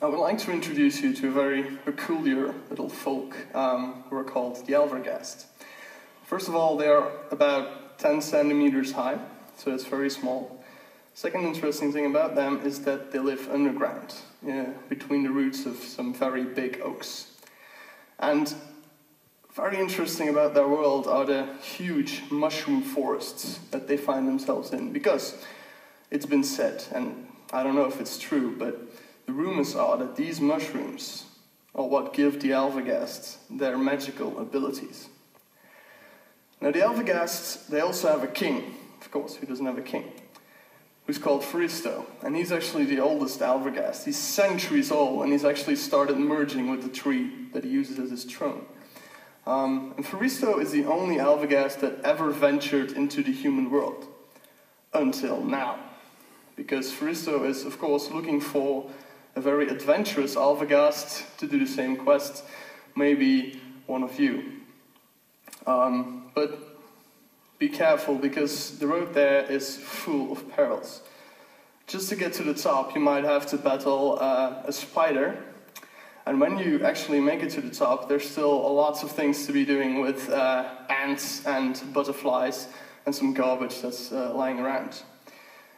I would like to introduce you to a very peculiar little folk who are called the Alvergast. First of all, they are about 10 centimeters high, so it's very small. Second interesting thing about them is that they live underground, between the roots of some very big oaks. And very interesting about their world are the huge mushroom forests that they find themselves in, because it's been said, and I don't know if it's true, but the rumors are that these mushrooms are what give the Alvergasts their magical abilities. Now the Alvergasts, they also have a king, of course, who doesn't have a king, who's called Faristo, and he's actually the oldest Alvergast. He's centuries old, and he's actually started merging with the tree that he uses as his throne. And Faristo is the only Alvergast that ever ventured into the human world, until now. Because Faristo is, of course, looking for a very adventurous Alvergast to do the same quest, maybe one of you. But be careful, because the road there is full of perils. Just to get to the top, you might have to battle a spider, and when you actually make it to the top, there's still lots of things to be doing with ants and butterflies and some garbage that's lying around.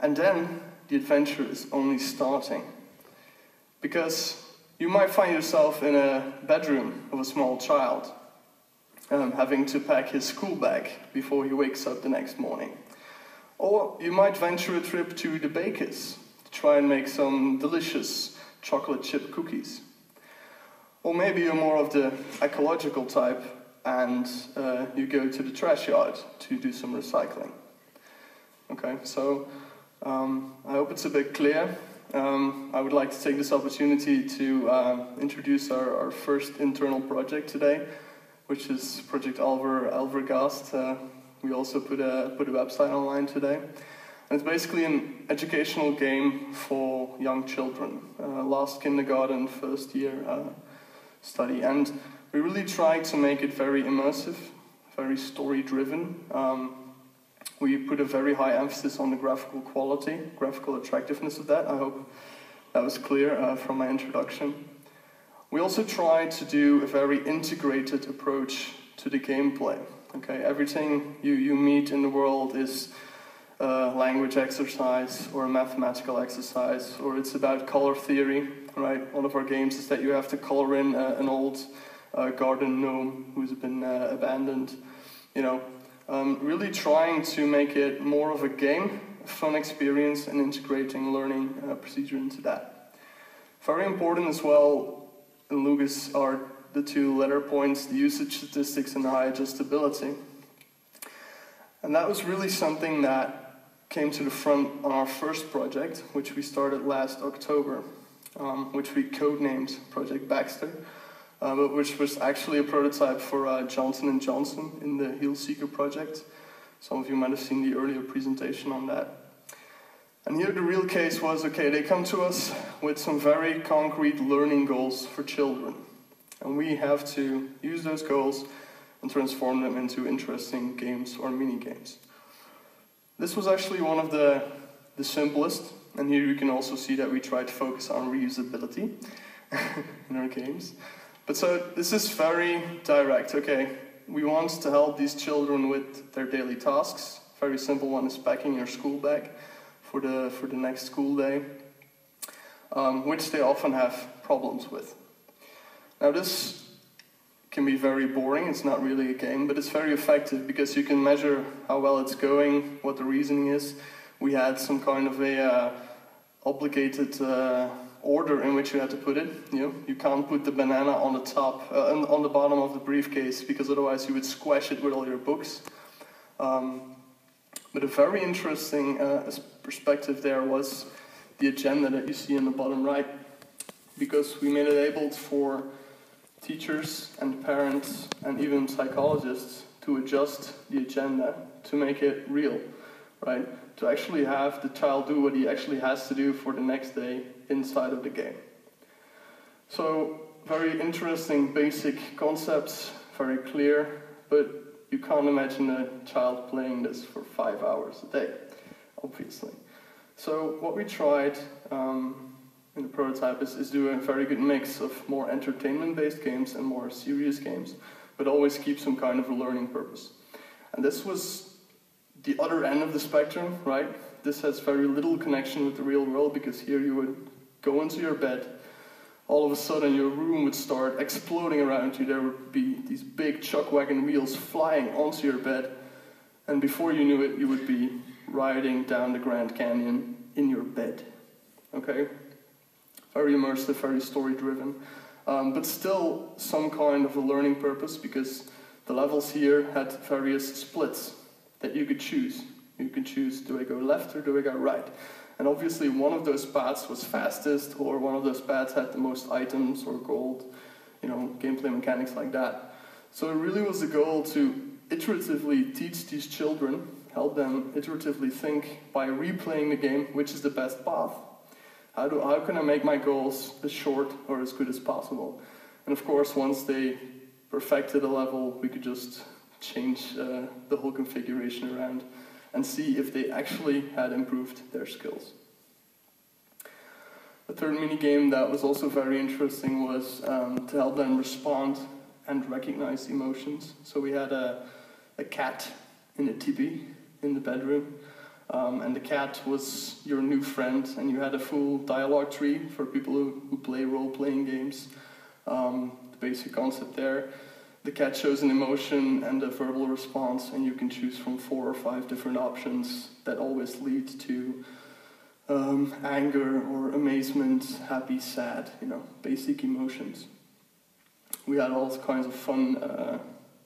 And then the adventure is only starting. Because you might find yourself in a bedroom of a small child, having to pack his school bag before he wakes up the next morning. Or you might venture a trip to the baker's to try and make some delicious chocolate chip cookies. Or maybe you're more of the ecological type and you go to the trash yard to do some recycling. Okay, so I hope it's a bit clear. I would like to take this opportunity to introduce our first internal project today, which is Project Alver, Alvergast. We also put a website online today. And it's basically an educational game for young children, last kindergarten, first year study. And we really tried to make it very immersive, very story-driven. We put a very high emphasis on the graphical quality, graphical attractiveness of that. I hope that was clear from my introduction. We also tried to do a very integrated approach to the gameplay. Okay, everything you meet in the world is a language exercise or a mathematical exercise, or it's about color theory, right? One of our games is that you have to color in an old garden gnome who's been abandoned, really trying to make it more of a game, a fun experience, and integrating learning procedure into that. Very important as well in LuGus are the two letter points, the usage statistics and the high adjustability. And that was really something that came to the front on our first project, which we started last October, which we codenamed Project Baxter. But which was actually a prototype for Johnson & Johnson in the Heel Seeker project. Some of you might have seen the earlier presentation on that. And here the real case was, okay, they come to us with some very concrete learning goals for children. And we have to use those goals and transform them into interesting games or mini-games. This was actually one of the simplest, and here you can also see that we tried to focus on reusability in our games. But so this is very direct. Okay, we want to help these children with their daily tasks. Very simple one is packing your school bag for the next school day, which they often have problems with. Now this can be very boring. It's not really a game, but it's very effective because you can measure how well it's going, what the reasoning is. We had some kind of a obligated order in which you had to put it. You can't put the banana on the top, on the bottom of the briefcase, because otherwise you would squash it with all your books. But a very interesting perspective there was the agenda that you see in the bottom right, because we made it able for teachers and parents and even psychologists to adjust the agenda to make it real, right? To actually have the child do what he actually has to do for the next day inside of the game. So, very interesting basic concepts, very clear, but you can't imagine a child playing this for 5 hours a day, obviously. So what we tried in the prototype is do a very good mix of more entertainment-based games and more serious games, but always keep some kind of a learning purpose. And this was the other end of the spectrum, right? This has very little connection with the real world, because here you would go into your bed, all of a sudden your room would start exploding around you, there would be these big chuck wagon wheels flying onto your bed, and before you knew it, you would be riding down the Grand Canyon in your bed, okay? Very immersive, very story-driven, but still some kind of a learning purpose, because the levels here had various splits that you could choose. You could choose, do I go left or do I go right? And obviously one of those paths was fastest, or one of those paths had the most items or gold, you know, gameplay mechanics like that. So it really was the goal to iteratively teach these children, help them iteratively think by replaying the game, which is the best path. How can I make my goals as short or as good as possible? And of course, once they perfected a level, we could just change the whole configuration around and see if they actually had improved their skills. The third minigame that was also very interesting was to help them respond and recognize emotions. So we had a cat in a tipi in the bedroom, and the cat was your new friend, and you had a full dialogue tree for people who play role-playing games. The basic concept there. The cat shows an emotion and a verbal response, and you can choose from 4 or 5 different options that always lead to anger or amazement, happy, sad, you know, basic emotions. We had all kinds of fun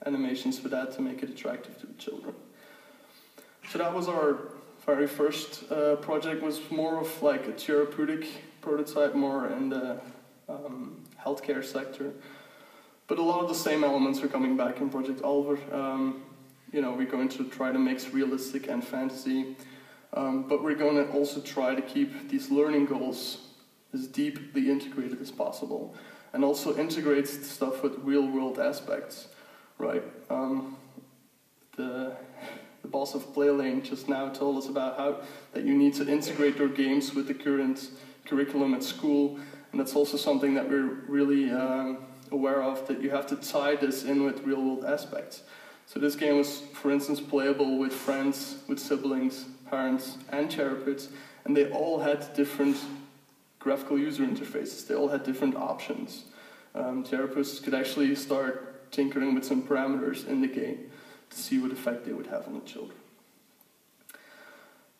animations for that to make it attractive to the children. So that was our very first project. Was more of like a therapeutic prototype, more in the healthcare sector. But a lot of the same elements are coming back in Project Alver. You know, we're going to try to mix realistic and fantasy, but we're going to also try to keep these learning goals as deeply integrated as possible, and also integrate stuff with real-world aspects, right? The boss of Playlane just now told us about how that you need to integrate your games with the current curriculum at school, and that's also something that we're really aware of, that you have to tie this in with real-world aspects. So this game was, for instance, playable with friends, with siblings, parents, and therapists, and they all had different graphical user interfaces. They all had different options. Therapists could actually start tinkering with some parameters in the game to see what effect they would have on the children.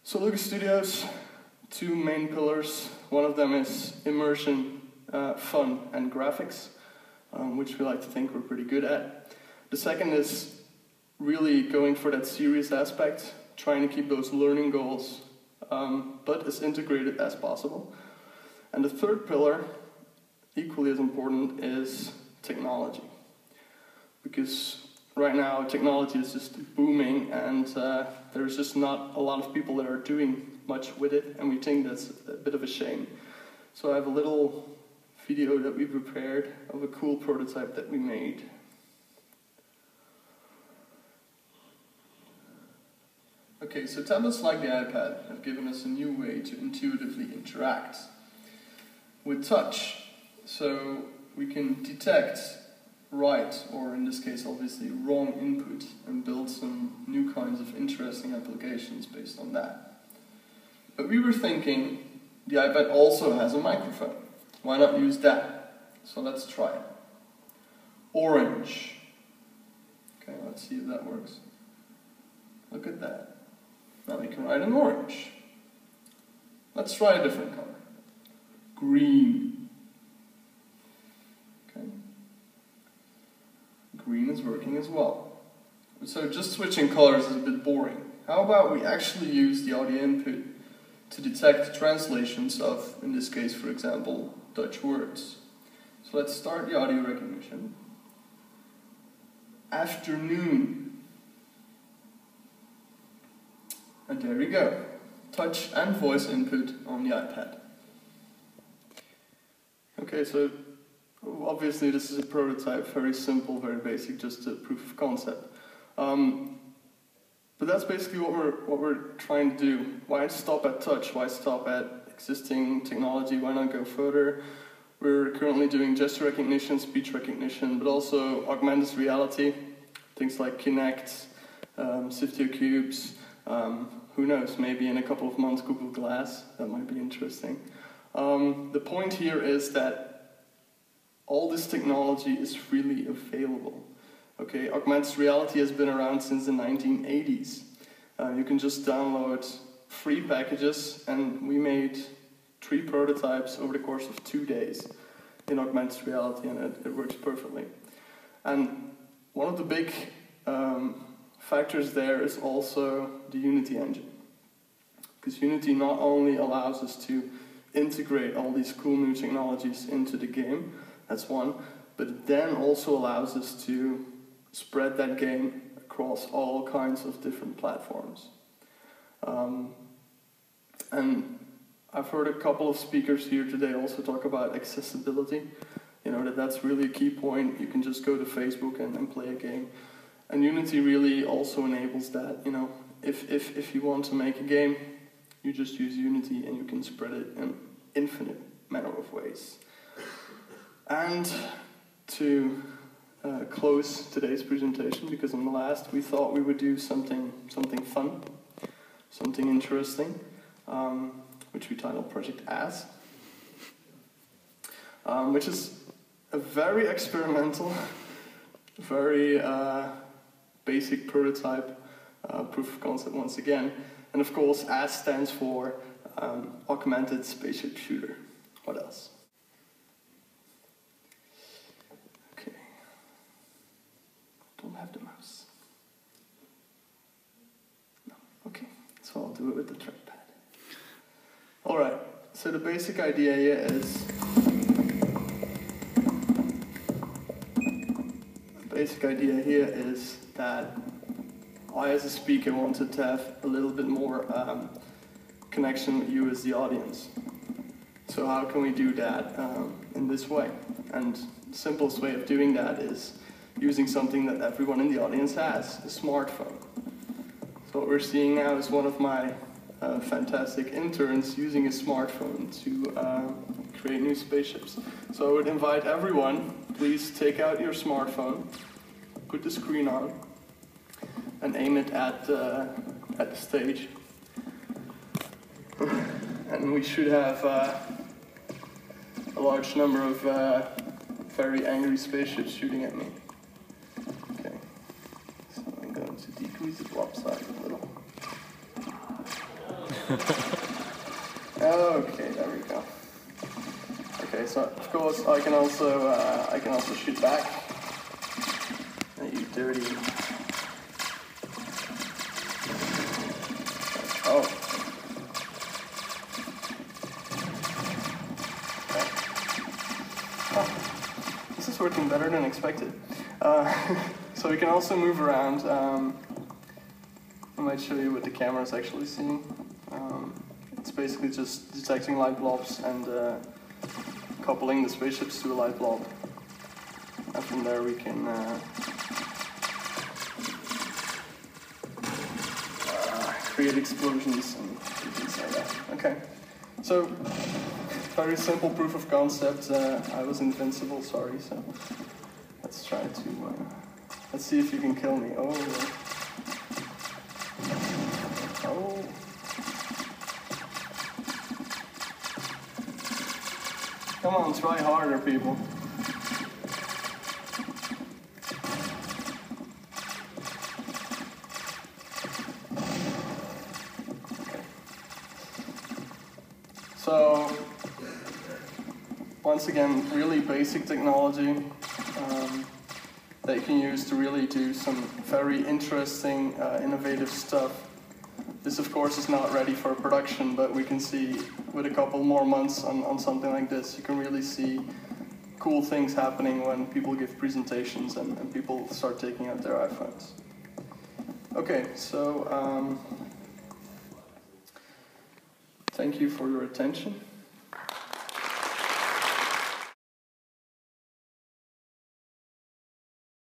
So LuGus Studios, 2 main pillars. One of them is immersion, fun, and graphics, which we like to think we're pretty good at. The second is really going for that serious aspect, trying to keep those learning goals, but as integrated as possible. And the third pillar, equally as important, is technology. Because right now technology is just booming, and there's just not a lot of people that are doing much with it, and we think that's a bit of a shame. So I have a little video that we prepared of a cool prototype that we made. Okay, so tablets like the iPad have given us a new way to intuitively interact with touch. So we can detect right, or in this case obviously wrong input, and build some new kinds of interesting applications based on that. But we were thinking the iPad also has a microphone. Why not use that? So let's try it. Orange. Okay, let's see if that works. Look at that. Now we can write in orange. Let's try a different color. Green. Okay. Green is working as well. So just switching colors is a bit boring. How about we actually use the audio input to detect translations of, in this case, for example, Dutch words. So let's start the audio recognition. Afternoon. And there we go. Touch and voice input on the iPad. Okay, so obviously this is a prototype, very simple, very basic, just a proof of concept. But that's basically what we're trying to do. Why stop at touch? Why stop at existing technology? Why not go further? We're currently doing gesture recognition, speech recognition, but also augmented reality, things like Kinect, Siftio cubes, who knows, maybe in a couple of months Google Glass, that might be interesting. The point here is that all this technology is freely available. Okay, augmented reality has been around since the 1980s. You can just download free packages, and we made 3 prototypes over the course of 2 days in augmented reality, and it works perfectly. And one of the big factors there is also the Unity engine. Because Unity not only allows us to integrate all these cool new technologies into the game, that's one, but it then also allows us to spread that game across all kinds of different platforms. And I've heard a couple of speakers here today also talk about accessibility. You know, that's really a key point. You can just go to Facebook and play a game. And Unity really also enables that. You know, if you want to make a game, you just use Unity and you can spread it in infinite manner of ways. And to close today's presentation, because on the last we thought we would do something fun, something interesting, which we titled Project Alver, which is a very experimental, very basic prototype, proof of concept once again. And of course, AS stands for Augmented Spaceship Shooter. What else? Okay. Don't have the mouse. No. Okay. So I'll do it with the trackpad. Alright, so the basic idea here is that I, as a speaker, wanted to have a little bit more connection with you as the audience. So how can we do that in this way? And the simplest way of doing that is using something that everyone in the audience has, a smartphone. So what we're seeing now is one of my fantastic interns using a smartphone to create new spaceships. So I would invite everyone, please take out your smartphone, put the screen on, and aim it at the stage. And we should have a large number of very angry spaceships shooting at me. Okay, so I'm going to decrease the blob size a little. Okay, there we go. Okay, so of course I can also shoot back. You dirty. Oh. Okay. Oh. This is working better than expected. So we can also move around. I might show you what the camera is actually seeing. It's basically just detecting light blobs and coupling the spaceships to a light blob. And from there we can create explosions and things like that. Okay, so very simple proof of concept. I was invincible, sorry, so let's try to, let's see if you can kill me. Oh. Oh. Come on, try harder, people. So, once again, really basic technology that you can use to really do some very interesting, innovative stuff. This, of course, is not ready for production, but we can see with a couple more months on something like this, you can really see cool things happening when people give presentations and people start taking out their iPhones. Okay, so thank you for your attention.